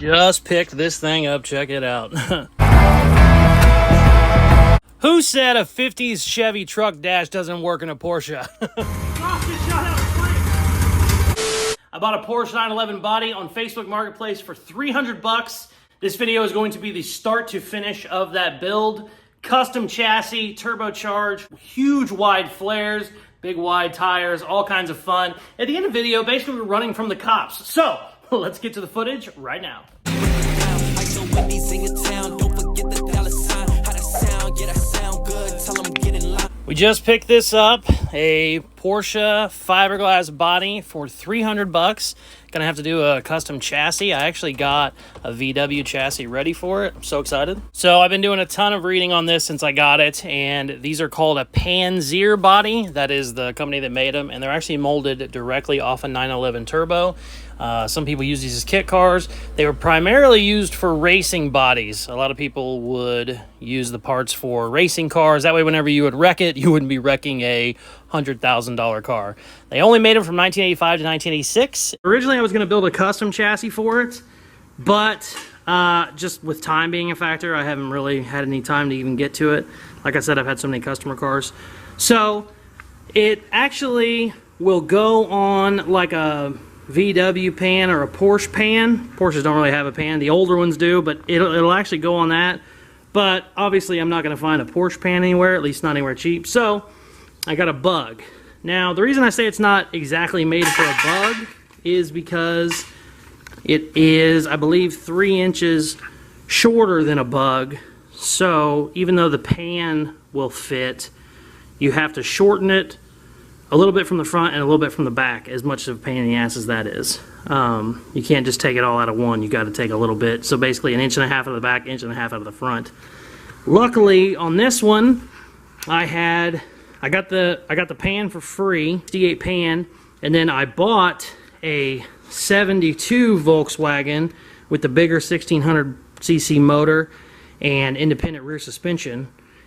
Just picked this thing up. Check it out. Who said a 50s Chevy truck dash doesn't work in a Porsche? I bought a Porsche 911 body on Facebook Marketplace for $300. This video is going to be the start to finish of that build. Custom chassis, turbocharged, huge wide flares, big wide tires, all kinds of fun. At the end of the video, basically we're running from the cops. So let's get to the footage right now. We just picked this up, a Porsche fiberglass body for $300. Gonna have to do a custom chassis. I actually got a VW chassis ready for it. I'm so excited. So I've been doing a ton of reading on this since I got it, and these are called a Panzer body. That is the company that made them, and they're actually molded directly off a 911 turbo. Some people use these as kit cars. They were primarily used for racing bodies. A lot of people would use the parts for racing cars. That way, whenever you would wreck it, you wouldn't be wrecking a $100,000 car. They only made them from 1985 to 1986. Originally, I was going to build a custom chassis for it, but just with time being a factor, I haven't really had any time to even get to it. Like I said, I've had so many customer cars. So it actually will go on like a VW pan or a Porsche pan. Porsches don't really have a pan. The older ones do, but it'll actually go on that. But obviously I'm not going to find a Porsche pan anywhere, at least not anywhere cheap. So I got a bug. Now the reason I say it's not exactly made for a bug is because it is, I believe, 3 inches shorter than a bug. So even though the pan will fit, you have to shorten it a little bit from the front and a little bit from the back, as much of a pain in the ass as that is. You can't just take it all out of one. You got to take a little bit. So basically 1.5 inches out of the back, 1.5 inches out of the front. Luckily on this one, I got the pan for free, 68 pan, and then I bought a 72 Volkswagen with the bigger 1600cc motor and independent rear suspension.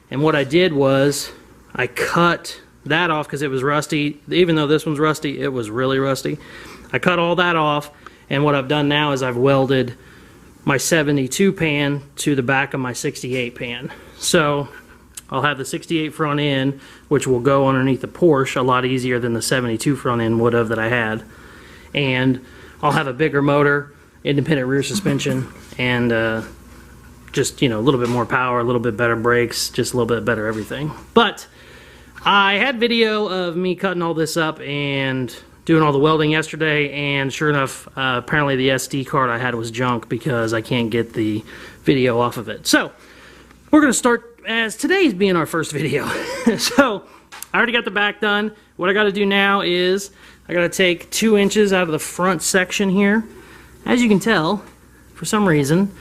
And what I did was I cut that off because it was rusty. Even though this one's rusty, it was really rusty. I cut all that off, and what I've done now is I've welded my 72 pan to the back of my 68 pan. So I'll have the 68 front end, which will go underneath the Porsche a lot easier than the 72 front end would have that I had. And I'll have a bigger motor, independent rear suspension, and just, you know, a little bit more power, a little bit better brakes, just a little bit better everything. But I had video of me cutting all this up and doing all the welding yesterday, and sure enough, apparently the SD card I had was junk because I can't get the video off of it. So we're going to start as today's being our first video. So I already got the back done. What I got to do now is I got to take 2 inches out of the front section here. As you can tell, for some reason,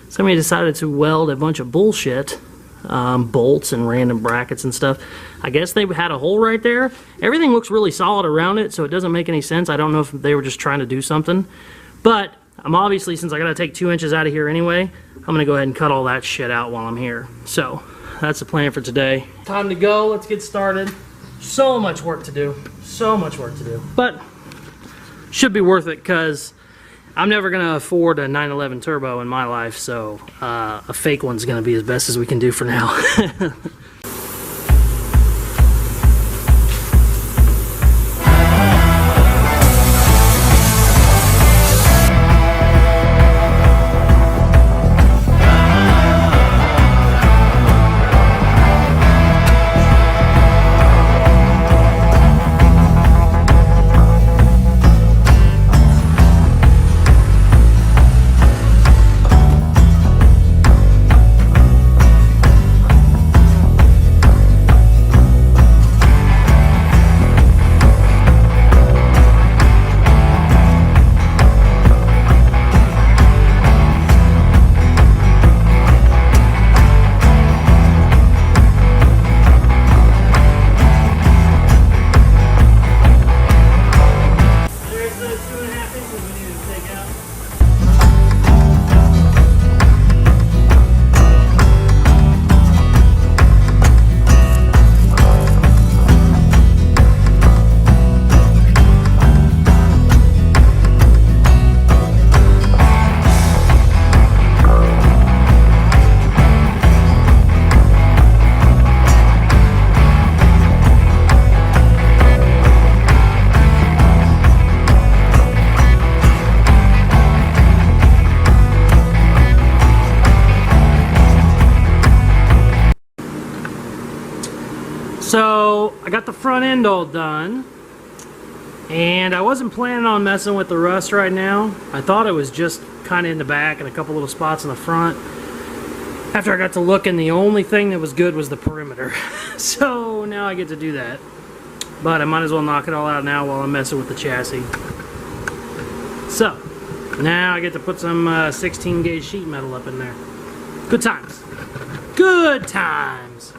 somebody decided to weld a bunch of bullshit, bolts and random brackets and stuff. I guess they had a hole right there. Everything looks really solid around it, so it doesn't make any sense. I don't know if they were just trying to do something, but I'm obviously, since I gotta take 2 inches out of here anyway, I'm gonna go ahead and cut all that shit out while I'm here. So that's the plan for today. Time to go. Let's get started. So much work to do. So much work to do, but should be worth it because I'm never going to afford a 911 turbo in my life, so a fake one's going to be as best as we can do for now. So I got the front end all done, and I wasn't planning on messing with the rust right now. I thought it was just kind of in the back and a couple little spots in the front. After I got to looking, the only thing that was good was the perimeter. So now I get to do that. But I might as well knock it all out now while I'm messing with the chassis. So now I get to put some 16 gauge sheet metal up in there. Good times. Good times.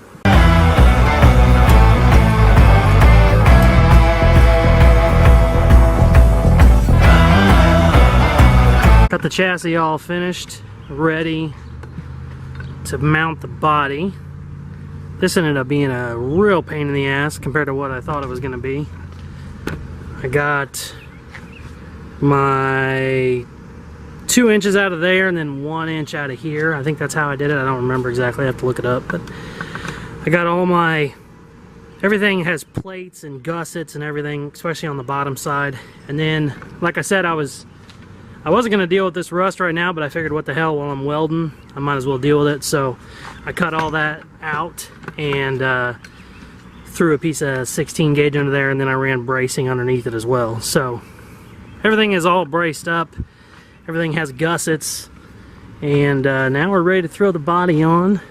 Got the chassis all finished, ready to mount the body. This ended up being a real pain in the ass compared to what I thought it was going to be. I got my 2 inches out of there and then 1 inch out of here. I think that's how I did it. I don't remember exactly. I have to look it up. But I got all my... Everything has plates and gussets and everything, especially on the bottom side. And then, like I said, I wasn't going to deal with this rust right now, but I figured what the hell, while I'm welding, I might as well deal with it. So I cut all that out and threw a piece of 16 gauge under there, and then I ran bracing underneath it as well. So everything is all braced up. Everything has gussets. And now we're ready to throw the body on.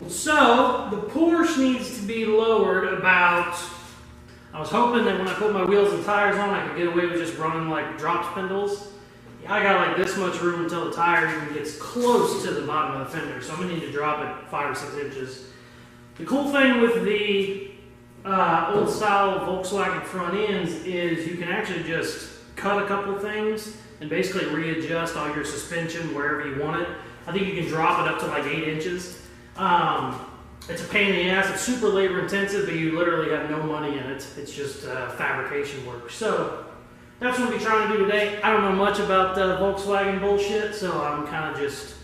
So, the Porsche needs to be lowered about, I was hoping that when I put my wheels and tires on, I could get away with just running like drop spindles. Yeah, I got like this much room until the tire even gets close to the bottom of the fender, so I'm gonna need to drop it 5 or 6 inches. The cool thing with the old style Volkswagen front ends is you can actually just cut a couple things and basically readjust all your suspension wherever you want it. I think you can drop it up to like 8 inches. It's a pain in the ass. It's super labor intensive, but you literally have no money in it. It's just fabrication work. So that's what we'll be trying to do today. I don't know much about Volkswagen bullshit, so I'm kind of just,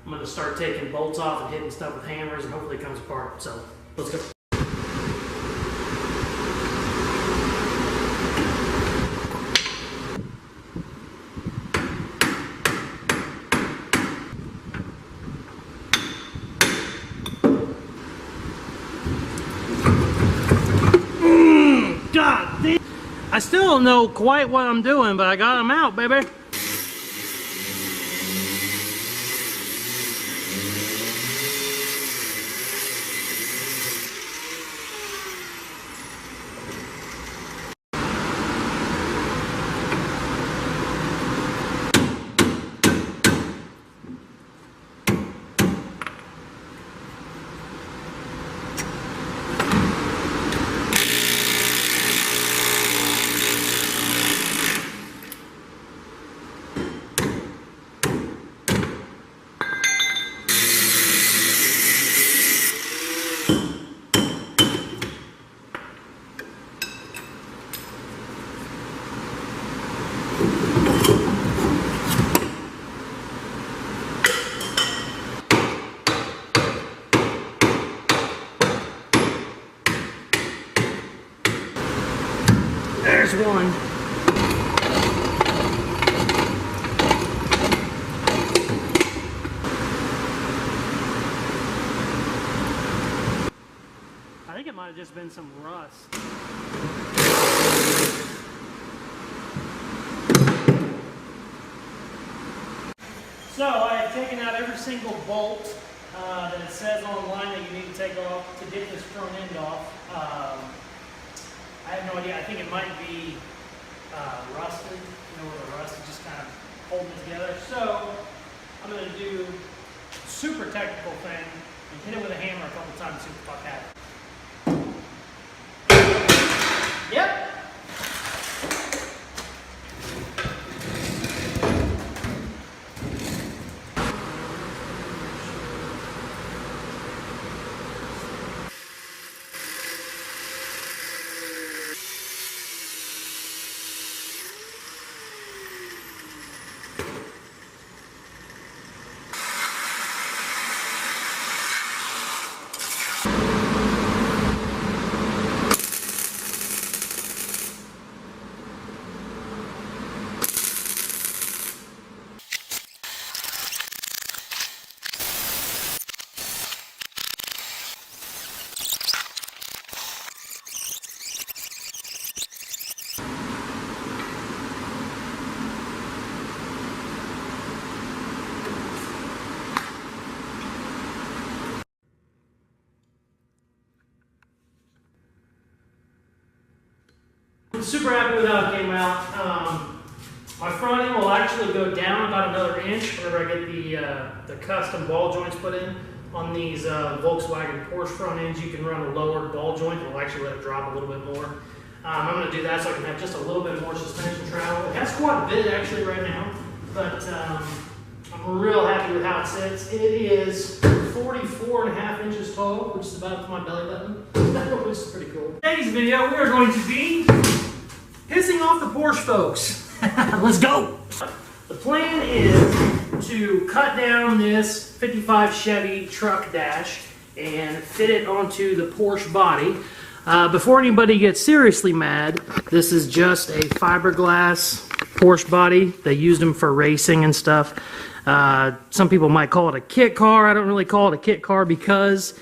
I'm going to start taking bolts off and hitting stuff with hammers, and hopefully it comes apart. So let's go. God damn. I still don't know quite what I'm doing, but I got them out, baby. There's one. I think it might have just been some rust. So I have taken out every single bolt that it says online that you need to take off to get this front end off. I have no idea. I think it might be rusted, you know, where the rust is just kind of holding it together. So I'm going to do a super technical thing and hit it with a hammer a couple times and see what the fuck happens. Yep. super happy with how it came out. My front end will actually go down about another inch whenever I get the custom ball joints put in. On these Volkswagen Porsche front ends, you can run a lowered ball joint. It'll actually let it drop a little bit more. I'm going to do that so I can have just a little bit more suspension travel. It has quite a bit actually right now, but I'm real happy with how it sits. It is 44.5 inches tall, which is about my belly button, which is pretty cool. In today's video, we are going to be pissing off the Porsche folks. Let's go! The plan is to cut down this 55 Chevy truck dash and fit it onto the Porsche body. Before anybody gets seriously mad, this is just a fiberglass Porsche body. They used them for racing and stuff. Some people might call it a kit car. I don't really call it a kit car because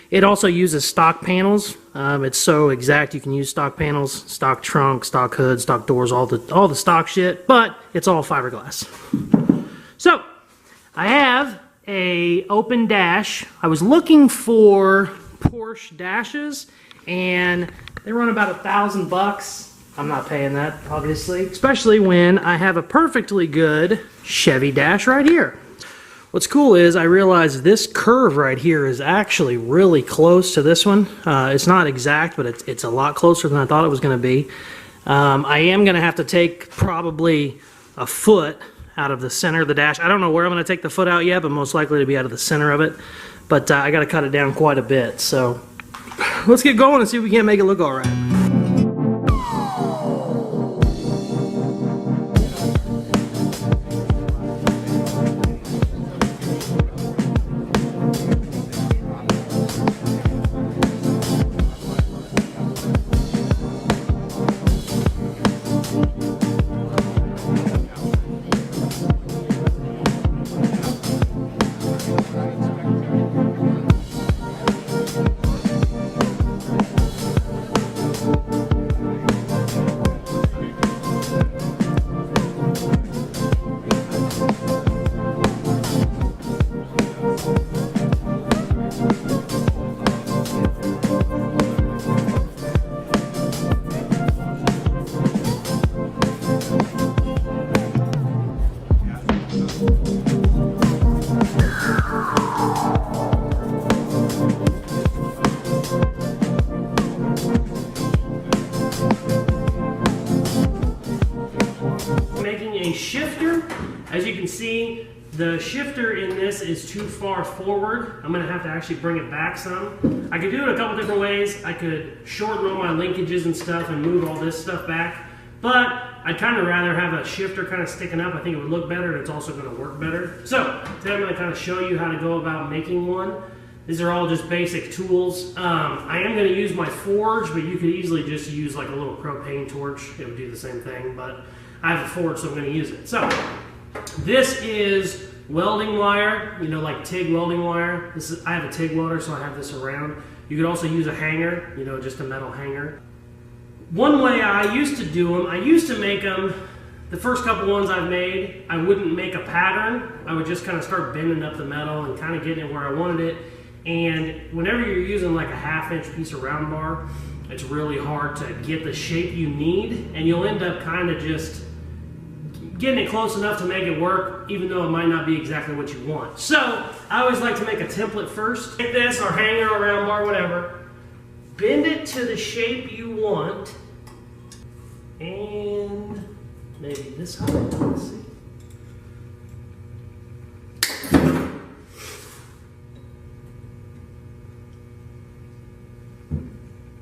it also uses stock panels. It's so exact you can use stock panels, stock trunk, stock hood, stock doors, all the stock shit, but it's all fiberglass. So I have a open dash. I was looking for Porsche dashes and they run about $1,000. I'm not paying that, obviously, especially when I have a perfectly good Chevy dash right here. What's cool is I realized this curve right here is actually really close to this one. It's not exact, but it's a lot closer than I thought it was going to be. I am going to have to take probably a foot out of the center of the dash. I don't know where I'm going to take the foot out yet, but most likely to be out of the center of it. But I got to cut it down quite a bit. So let's get going and see if we can't make it look all right. Shifter. As you can see, the shifter in this is too far forward. I'm going to have to actually bring it back some. I could do it a couple different ways. I could shorten all my linkages and stuff and move all this stuff back, but I'd kind of rather have a shifter kind of sticking up. I think it would look better and it's also going to work better. So today I'm going to kind of show you how to go about making one. These are all just basic tools. I am going to use my forge, but you could easily just use like a little propane torch. It would do the same thing, but I have a forge, so I'm going to use it. So this is welding wire, you know, like TIG welding wire. I have a TIG welder, so I have this around. You could also use a hanger, you know, just a metal hanger. One way I used to do them, I used to make them, the first couple ones I've made, I wouldn't make a pattern. I would just kind of start bending up the metal and kind of getting it where I wanted it. And whenever you're using like a 1/2 inch piece of round bar, it's really hard to get the shape you need, and you'll end up kind of just getting it close enough to make it work, even though it might not be exactly what you want. So I always like to make a template first. Take this, or hanger, or round bar, whatever. Bend it to the shape you want, and maybe this height. Let's see.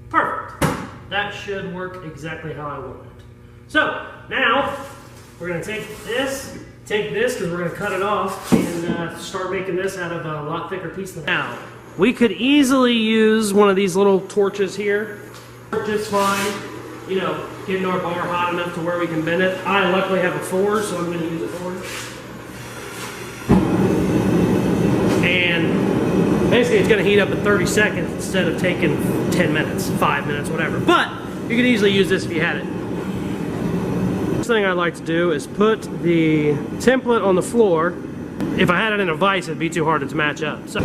Perfect. That should work exactly how I want it. So now we're going to take this because we're going to cut it off and start making this out of a lot thicker piece than that. Now, we could easily use one of these little torches here. Just fine, you know, getting our bar hot enough to where we can bend it. I luckily have a forge, so I'm going to use a forge. And basically it's going to heat up in 30 seconds instead of taking 10 minutes, 5 minutes, whatever. But you could easily use this if you had it. First thing I'd like to do is put the template on the floor. If I had it in a vise, it'd be too hard to match up. So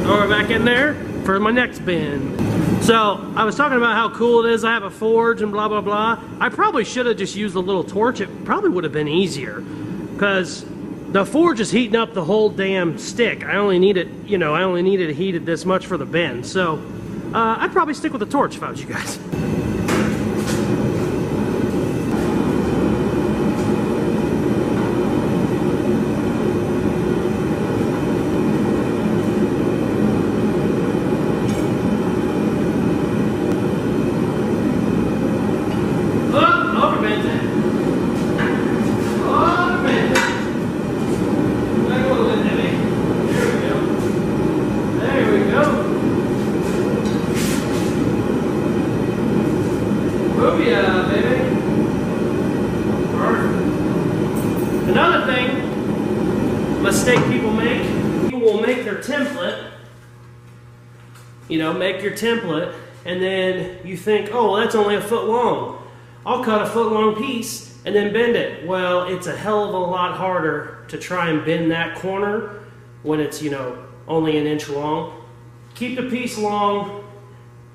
Throw it back in there for my next bin. So I was talking about how cool it is. I have a forge and blah, blah, blah. I probably should have just used a little torch. It probably would have been easier because the forge is heating up the whole damn stick. I only needed it heated this much for the bin. So I'd probably stick with the torch if I was you guys. Another thing, mistake people will make their template, make your template, and then you think, oh, well, that's only a foot long. I'll cut a foot long piece and then bend it. Well, it's a hell of a lot harder to try and bend that corner when it's, only an inch long. Keep the piece long,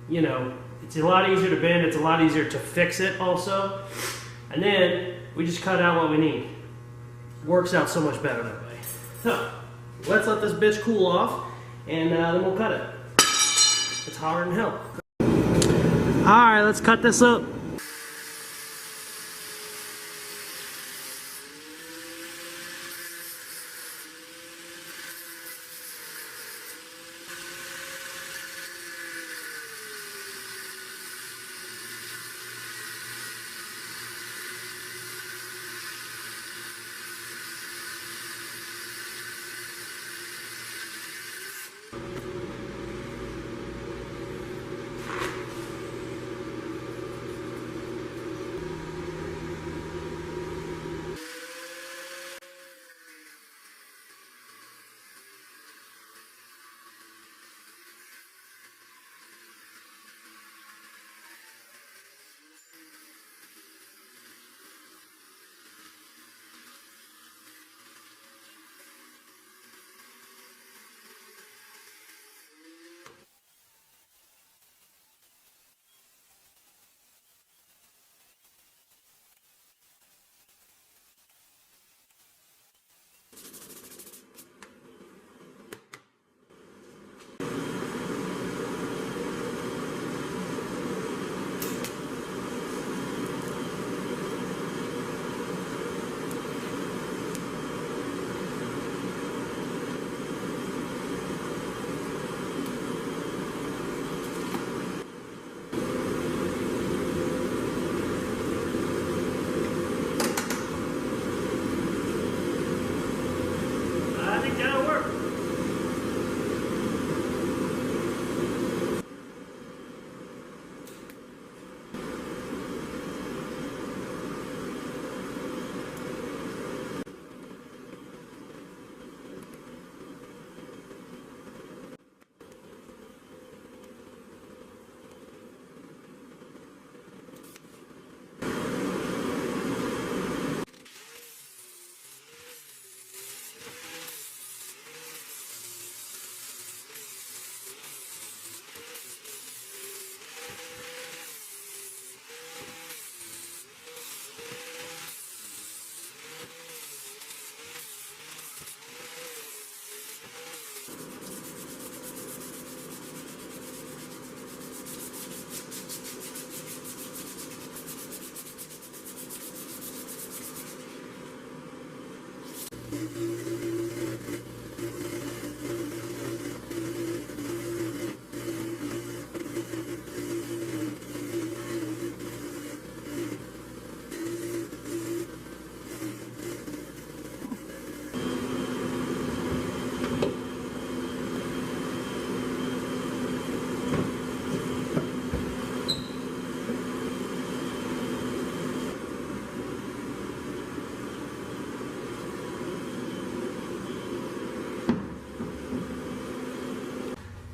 it's a lot easier to bend, it's a lot easier to fix it also. And then we just cut out what we need. Works out so much better that way. So, let's let this bitch cool off, and then we'll cut it. It's hotter than hell. Alright, let's cut this up.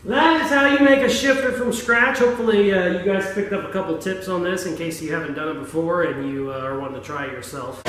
That is how you make a shifter from scratch. Hopefully you guys picked up a couple tips on this in case you haven't done it before and you are wanting to try it yourself.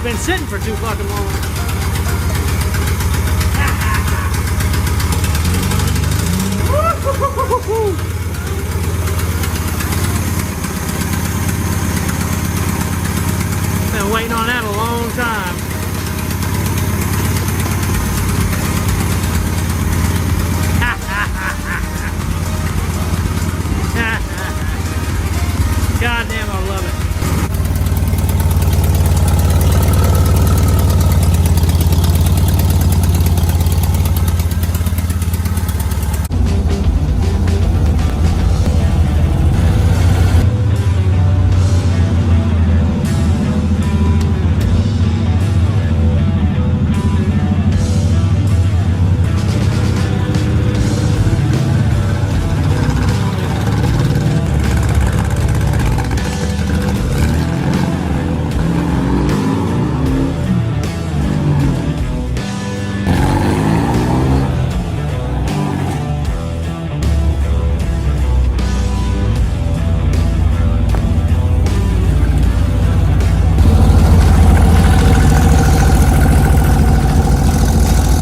It's been sitting for too fucking long. Been waiting on that a long time. God damn, I love it.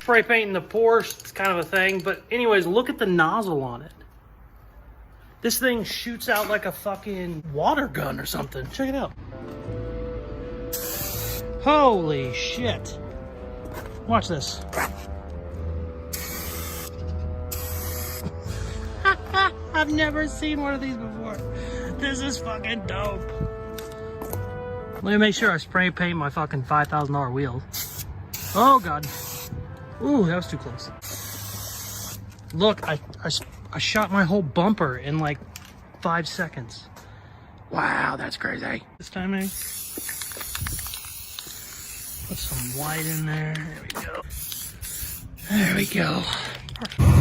Spray painting the Porsche, it's kind of a thing, but anyways, look at the nozzle on it. This thing shoots out like a fucking water gun or something. Check it out. Holy shit. Watch this. I've never seen one of these before. This is fucking dope. Let me make sure I spray paint my fucking $5,000 wheel. Oh God. Ooh, that was too close. Look, I shot my whole bumper in like 5 seconds. Wow, that's crazy. This time, maybe. Put some white in there. There we go. There we go. Perfect.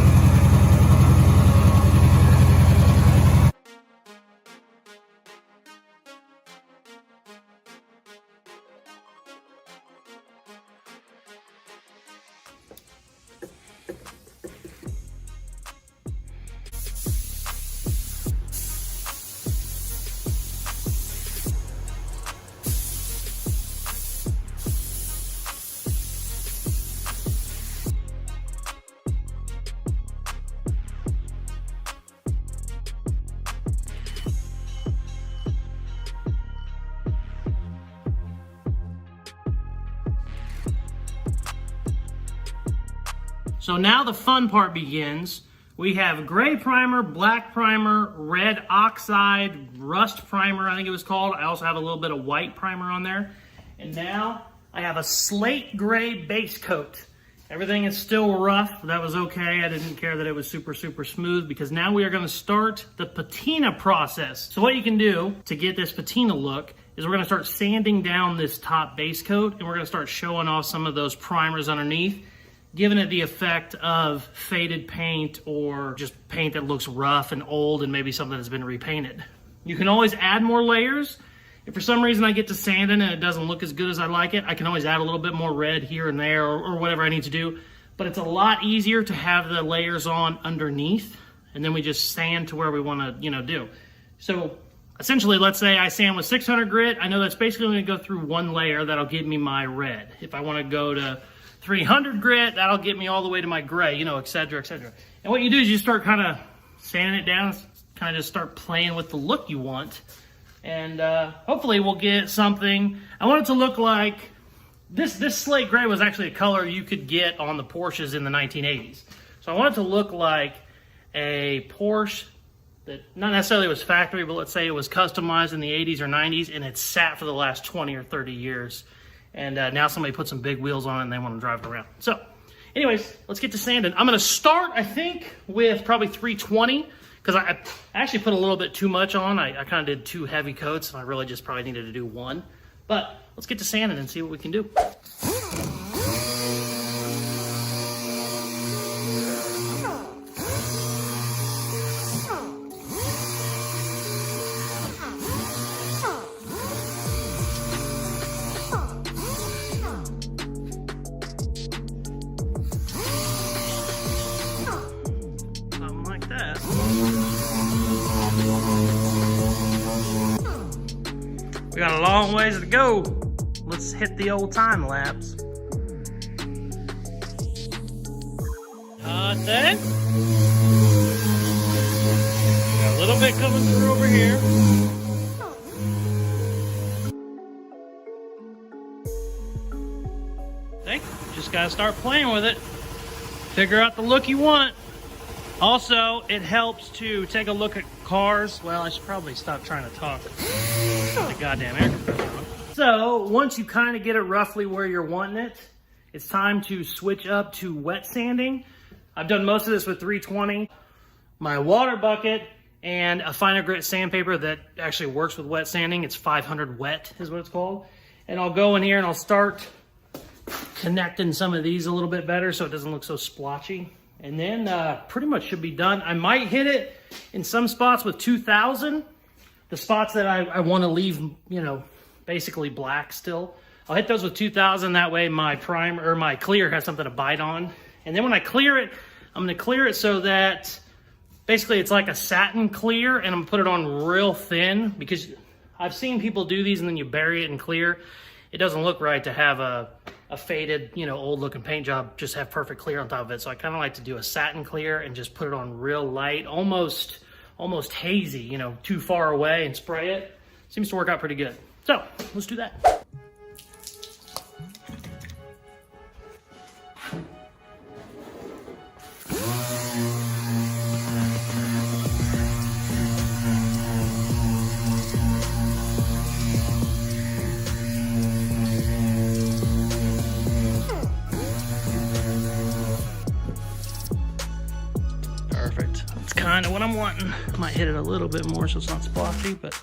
So now the fun part begins. We have gray primer, black primer, red oxide, rust primer, I think it was called. I also have a little bit of white primer on there. And now I have a slate gray base coat. Everything is still rough. That was okay. I didn't care that it was super, super smooth because now we are gonna start the patina process. So what you can do to get this patina look is we're gonna start sanding down this top base coat and we're gonna start showing off some of those primers underneath, giving it the effect of faded paint or just paint that looks rough and old and maybe something that's been repainted. You can always add more layers. If for some reason I get to sanding and it doesn't look as good as I like it, I can always add a little bit more red here and there or whatever I need to do. But it's a lot easier to have the layers on underneath and then we just sand to where we want to, do. So essentially, let's say I sand with 600 grit. I know that's basically going to go through one layer that'll give me my red. If I want to go to 300 grit, that'll get me all the way to my gray, et cetera, et cetera. And what you do is you start kind of sanding it down, kind of just start playing with the look you want. And hopefully we'll get something. I want it to look like, this slate gray was actually a color you could get on the Porsches in the 1980s. So I want it to look like a Porsche that not necessarily was factory, but let's say it was customized in the 80s or 90s and it sat for the last 20 or 30 years. And now somebody put some big wheels on it and they want to drive it around. So anyways, let's get to sanding. I'm going to start, I think, with probably 320 because I actually put a little bit too much on. I kind of did 2 heavy coats and I really just probably needed to do 1. But let's get to sanding and see what we can do. We got a long ways to go. let's hit the old time lapse. Then got a little bit coming through over here. Okay, just gotta start playing with it. Figure out the look you want. Also, it helps to take a look at cars. Well, I should probably stop trying to talk. The goddamn air compressor on. So once you kind of get it roughly where you're wanting it, it's time to switch up to wet sanding. I've done most of this with 320, my water bucket, and a finer grit sandpaper that actually works with wet sanding. It's 500 wet is what it's called. And I'll go in here and I'll start connecting some of these a little bit better so it doesn't look so splotchy. And then pretty much should be done. I might hit it in some spots with 2000. The spots that I want to leave, you know, basically black still. I'll hit those with 2000. That way my primer or my clear has something to bite on. And then when I clear it, I'm going to clear it so that basically it's like a satin clear, and I'm going to put it on real thin, because I've seen people do these and then you bury it in clear. It doesn't look right to have a faded, you know, old looking paint job just have perfect clear on top of it. So I kind of like to do a satin clear and just put it on real light, almost hazy, you know, too far away, and spray it. Seems to work out pretty good. So let's do that. Perfect. That's kind of what I'm wanting. Might hit it a little bit more so it's not splotchy, but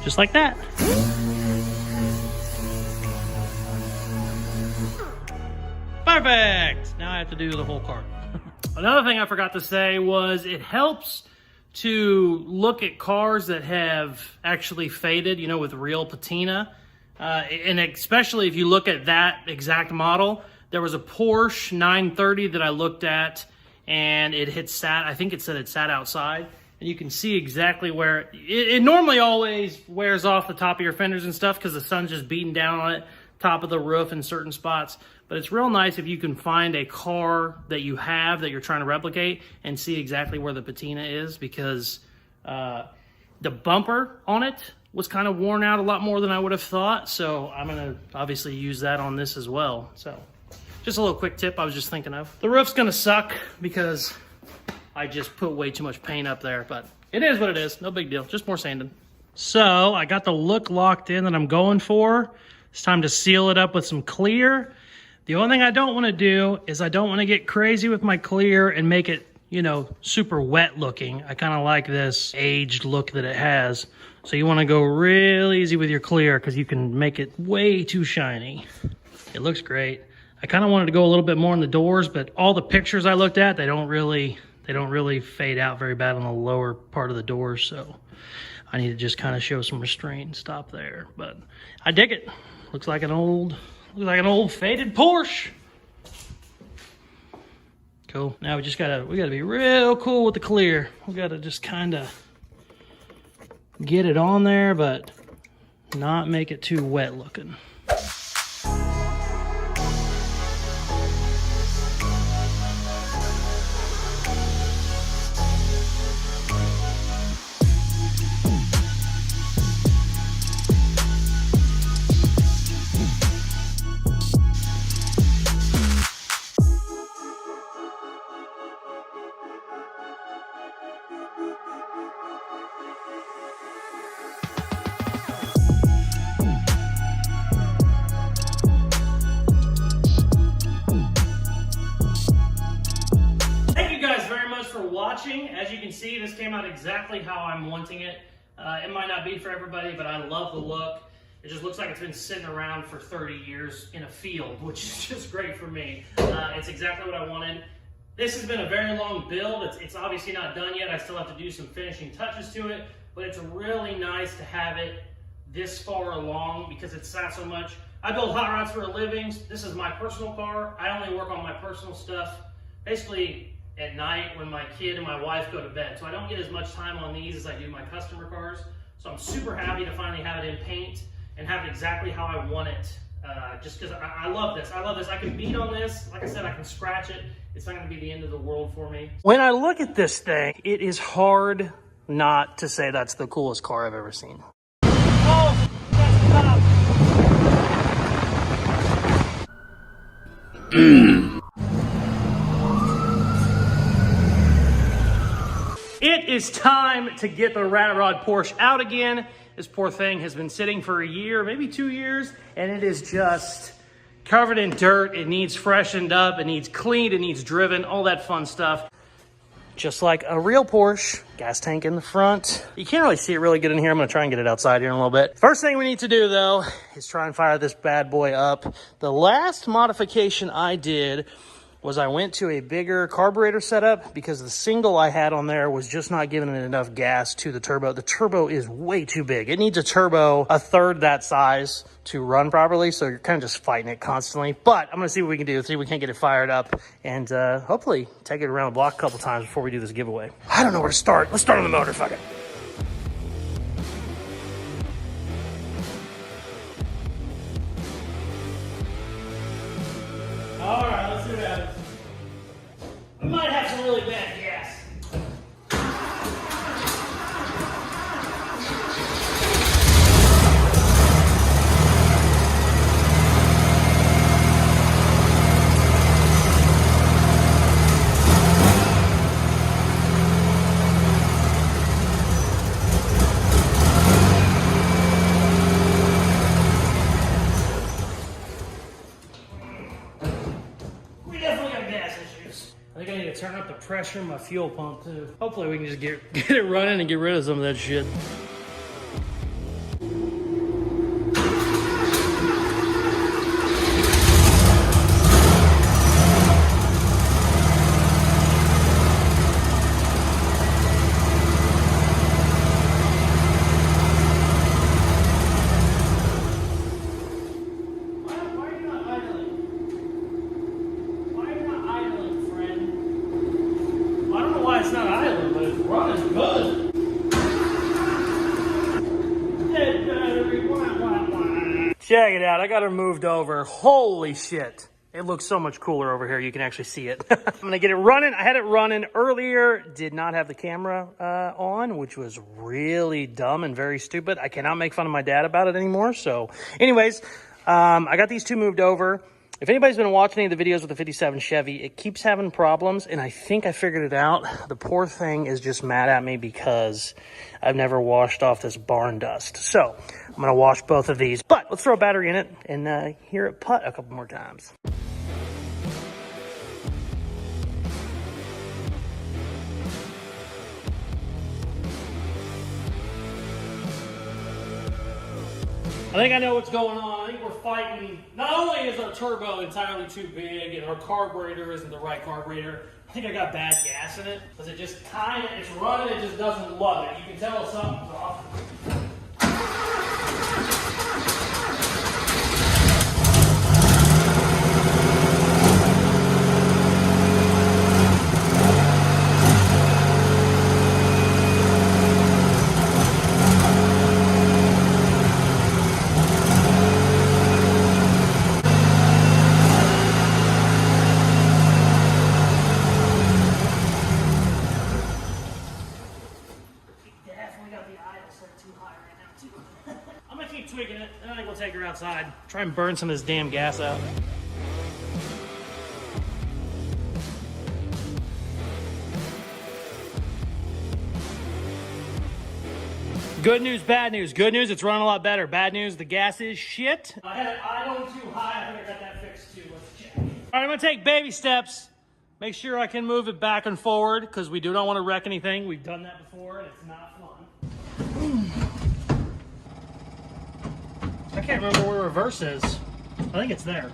just like that. Perfect! Now I have to do the whole car. Another thing I forgot to say was it helps to look at cars that have actually faded, you know, with real patina. And especially if you look at that exact model, there was a Porsche 930 that I looked at, and it had sat, I think it said it sat outside. And you can see exactly where, it normally always wears off the top of your fenders and stuff because the sun's just beating down on it, top of the roof in certain spots. But it's real nice if you can find a car that you have that you're trying to replicate and see exactly where the patina is, because the bumper on it was kind of worn out a lot more than I would have thought. So I'm gonna obviously use that on this as well. So just a little quick tip I was just thinking of. The roof's gonna suck because I just put way too much paint up there, but it is what it is. No big deal, just more sanding. So I got the look locked in that I'm going for. It's time to seal it up with some clear. The only thing I don't want to do is I don't want to get crazy with my clear and make it, you know, super wet looking. I kind of like this aged look that it has. So you want to go real easy with your clear because you can make it way too shiny. It looks great. I kind of wanted to go a little bit more in the doors, but all the pictures I looked at, they don't really fade out very bad on the lower part of the doors. So I need to just kind of show some restraint and stop there. But I dig it. Looks like an old faded Porsche. Cool. Now we gotta be real cool with the clear. We gotta just kind of get it on there, but not make it too wet looking. Watching. As you can see, this came out exactly how I'm wanting it. It might not be for everybody, but I love the look. It just looks like it's been sitting around for 30 years in a field, which is just great for me. It's exactly what I wanted. This has been a very long build. It's obviously not done yet. I still have to do some finishing touches to it, but it's really nice to have it this far along because it's sat so much. I build hot rods for a living. This is my personal car. I only work on my personal stuff basically at night when my kid and my wife go to bed. So I don't get as much time on these as I do my customer cars. So I'm super happy to finally have it in paint and have it exactly how I want it just because I love this. I love this. I can beat on this. Like I said, I can scratch it. It's not going to be the end of the world for me. When I look at this thing, it is hard not to say that's the coolest car I've ever seen. Oh, that's the top. It is time to get the Rat Rod Porsche out again. This poor thing has been sitting for a year, maybe 2 years, and it is just covered in dirt. It needs freshened up, it needs cleaned, it needs driven, all that fun stuff. Just like a real Porsche, gas tank in the front. You can't really see it really good in here. I'm gonna try and get it outside here in a little bit. First thing we need to do though, is try and fire this bad boy up. The last modification I did was I went to a bigger carburetor setup because the single I had on there was just not giving it enough gas to the turbo. The turbo is way too big. It needs a turbo a third that size to run properly, so you're kind of just fighting it constantly. But I'm gonna see what we can do, see if we can't get it fired up, and hopefully take it around the block a couple times before we do this giveaway. I don't know where to start. Let's start on the motor, fuck it. All right, let's see what happens. We might have some really bad gas. We definitely got gas issues. I think I need to turn up the pressure in my fuel pump too. Hopefully we can just get it running and get rid of some of that shit. It's not idling, but it's running good. Dead battery. Check it out. I got her moved over. Holy shit. It looks so much cooler over here. You can actually see it. I'm going to get it running. I had it running earlier. Did not have the camera on, which was really dumb and very stupid. I cannot make fun of my dad about it anymore. So anyways, I got these two moved over. If anybody's been watching any of the videos with the 57 Chevy, it keeps having problems, and I think I figured it out. The poor thing is just mad at me because I've never washed off this barn dust. So I'm going to wash both of these, but let's throw a battery in it and hear it putt a couple more times. I think I know what's going on. I think we're fighting. Not only is our turbo entirely too big and our carburetor isn't the right carburetor, I think I got bad gas in it. Because it just it's running, it just doesn't love it. You can tell something's off. I'm gonna keep tweaking it, and I think we'll take her outside. Try and burn some of this damn gas out. Good news, bad news. Good news, it's running a lot better. Bad news, the gas is shit. I had it idling too high. I think I got that fixed too. Let's check. All right, I'm gonna take baby steps. Make sure I can move it back and forward because we do not want to wreck anything. We've done that before, and it's not fun. I can't remember where reverse is. I think it's there.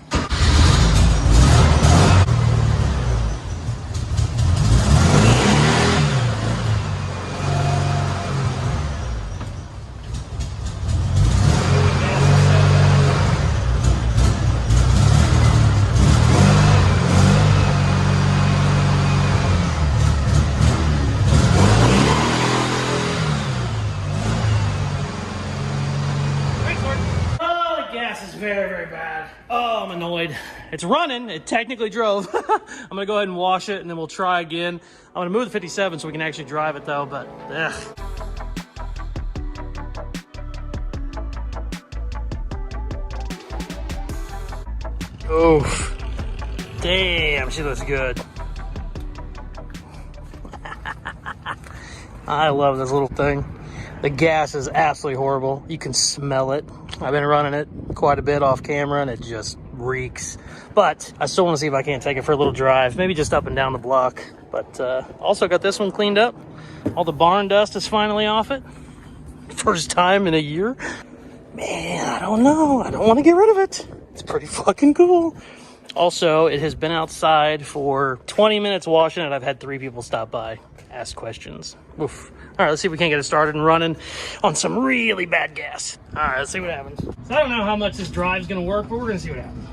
gas is very, very bad. Oh, I'm annoyed. It's running. It technically drove. I'm gonna go ahead and wash it and then we'll try again. I'm gonna move the 57 so we can actually drive it though, but ugh. Oof. Damn, she looks good. I love this little thing. The gas is absolutely horrible. You can smell it. I've been running it quite a bit off camera and it just reeks. But I still want to see if I can't take it for a little drive, maybe just up and down the block. But also got this one cleaned up. All the barn dust is finally off it. First time in a year. Man, I don't know. I don't want to get rid of it. It's pretty fucking cool. Also, it has been outside for 20 minutes washing it. I've had 3 people stop by, ask questions. Oof. All right, let's see if we can't get it started and running on some really bad gas. All right, let's see what happens. So I don't know how much this drive's gonna work, but we're gonna see what happens.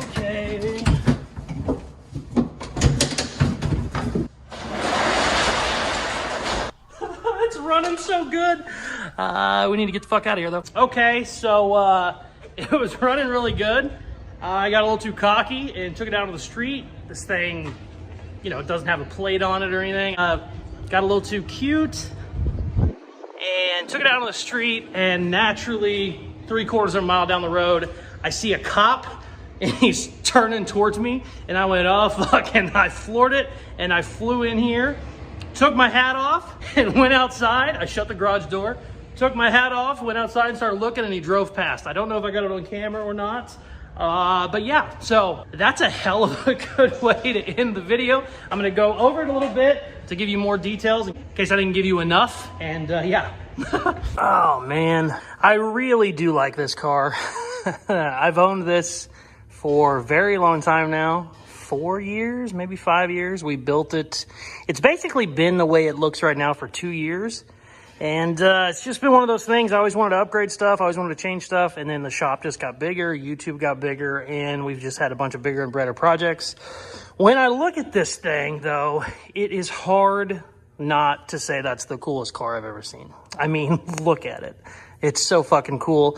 Okay. It's running so good. We need to get the fuck out of here though. Okay, so it was running really good. I got a little too cocky and took it out on the street. This thing, you know, it doesn't have a plate on it or anything. Got a little too cute and took it out on the street, and naturally 3/4 of a mile down the road, I see a cop and he's turning towards me, and I went, oh fuck, and I floored it, and I flew in here, took my hat off and went outside. I shut the garage door, took my hat off, went outside and started looking, and he drove past. I don't know if I got it on camera or not. But yeah, so that's a hell of a good way to end the video. I'm gonna go over it a little bit to give you more details in case I didn't give you enough, and yeah. Oh man, I really do like this car. I've owned this for a very long time now. 4 years, maybe 5 years. We built it. It's basically been the way it looks right now for 2 years. And it's just been one of those things. I always wanted to upgrade stuff. I always wanted to change stuff. And then the shop just got bigger. YouTube got bigger. And we've just had a bunch of bigger and better projects. When I look at this thing, though, it is hard not to say that's the coolest car I've ever seen. I mean, look at it. It's so fucking cool.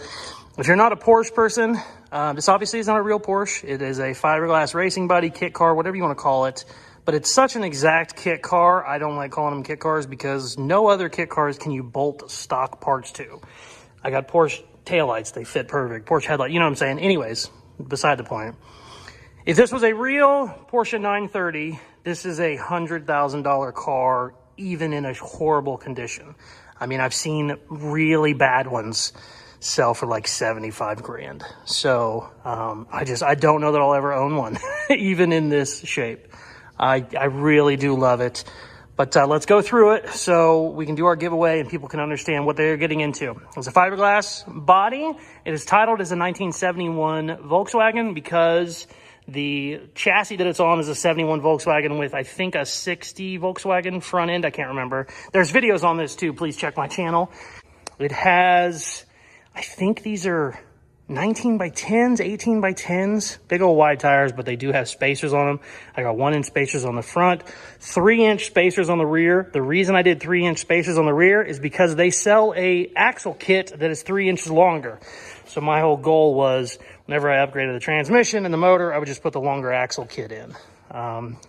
If you're not a Porsche person, this obviously is not a real Porsche. It is a fiberglass racing body, kit car, whatever you want to call it. But it's such an exact kit car. I don't like calling them kit cars because no other kit cars can you bolt stock parts to. I got Porsche taillights. They fit perfect. Porsche headlight. You know what I'm saying? Anyways, beside the point. If this was a real Porsche 930, this is a $100,000 car, even in a horrible condition. I mean, I've seen really bad ones sell for like 75 grand. So I don't know that I'll ever own one, even in this shape. I really do love it. But let's go through it so we can do our giveaway and people can understand what they're getting into. It's a fiberglass body. It is titled as a 1971 Volkswagen because The chassis that it's on is a 71 Volkswagen with, I think, a 60 Volkswagen front end. I can't remember. There's videos on this too. Please check my channel. It has, I think these are 19 by 10s, 18 by 10s, big old wide tires, but they do have spacers on them. I got 1-inch spacers on the front, 3-inch spacers on the rear. The reason I did 3-inch spacers on the rear is because they sell a axle kit that is 3 inches longer. So my whole goal was whenever I upgraded the transmission and the motor, I would just put the longer axle kit in.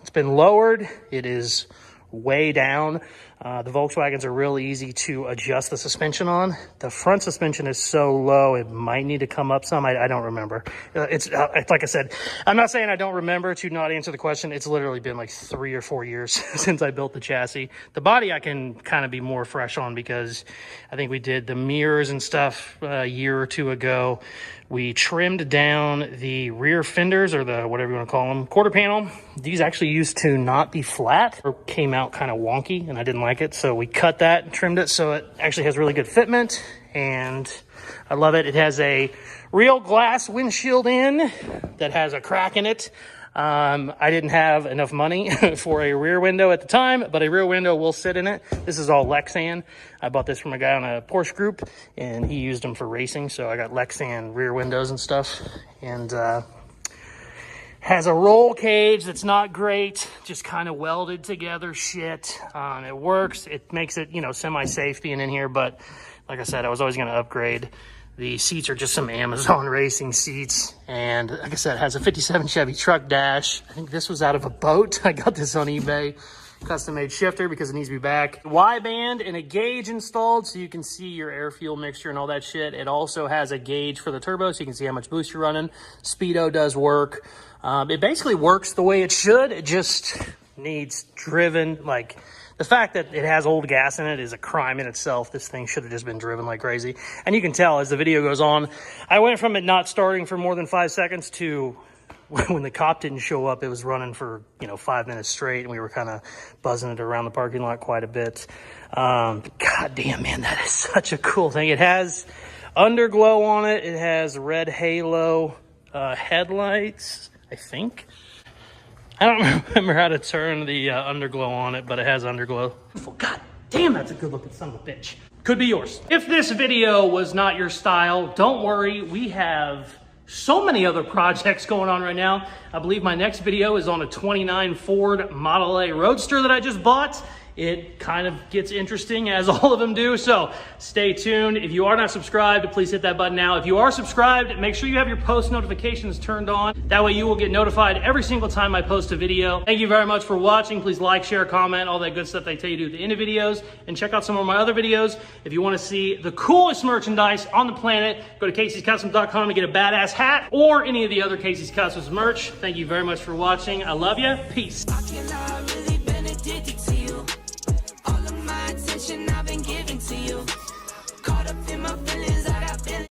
It's been lowered. It is way down. The Volkswagens are really easy to adjust the suspension on. The front suspension is so low, it might need to come up some. I don't remember. It's like I said, I'm not saying I don't remember to not answer the question. It's literally been like 3 or 4 years since I built the chassis. The body I can kind of be more fresh on because I think we did the mirrors and stuff a year or two ago. We trimmed down the rear fenders, or the whatever you want to call them, quarter panel. These actually used to not be flat or came out kind of wonky, and I didn't like it. So we cut that and trimmed it so it actually has really good fitment, and I love it. It has a real glass windshield in that has a crack in it. I didn't have enough money for a rear window at the time, but a rear window will sit in it. This is all Lexan. I bought this from a guy on a Porsche group, and he used them for racing. So I got Lexan rear windows and stuff. And has a roll cage that's not great, just kind of welded together shit. It works. It makes it, you know, semi-safe being in here. But like I said, I was always going to upgrade. The seats are just some Amazon racing seats. And like I said, it has a 57 Chevy truck dash. I think this was out of a boat. I got this on eBay. Custom made shifter because it needs to be back. Y-band and a gauge installed so you can see your air fuel mixture and all that shit. It also has a gauge for the turbo so you can see how much boost you're running. Speedo does work. It basically works the way it should. It just needs driven. Like, the fact that it has old gas in it is a crime in itself. This thing should have just been driven like crazy. And you can tell as the video goes on, I went from it not starting for more than 5 seconds to when the cop didn't show up, it was running for, 5 minutes straight, and we were kind of buzzing it around the parking lot quite a bit. God damn, man, that is such a cool thing. It has underglow on it. It has red halo headlights, I think. I don't remember how to turn the underglow on it, but it has underglow. God damn, that's a good looking son of a bitch. Could be yours. If this video was not your style, don't worry. We have so many other projects going on right now. I believe my next video is on a 29 Ford Model A Roadster that I just bought. It kind of gets interesting, as all of them do, so stay tuned. If you are not subscribed, please hit that button now. If you are subscribed, make sure you have your post notifications turned on. That way you will get notified every single time I post a video. Thank you very much for watching. Please like, share, comment, all that good stuff they tell you to do at the end of videos. And check out some of my other videos. If you want to see the coolest merchandise on the planet, go to Caseyscustoms.com to get a badass hat or any of the other Casey's Customs merch. Thank you very much for watching. I love you. Peace.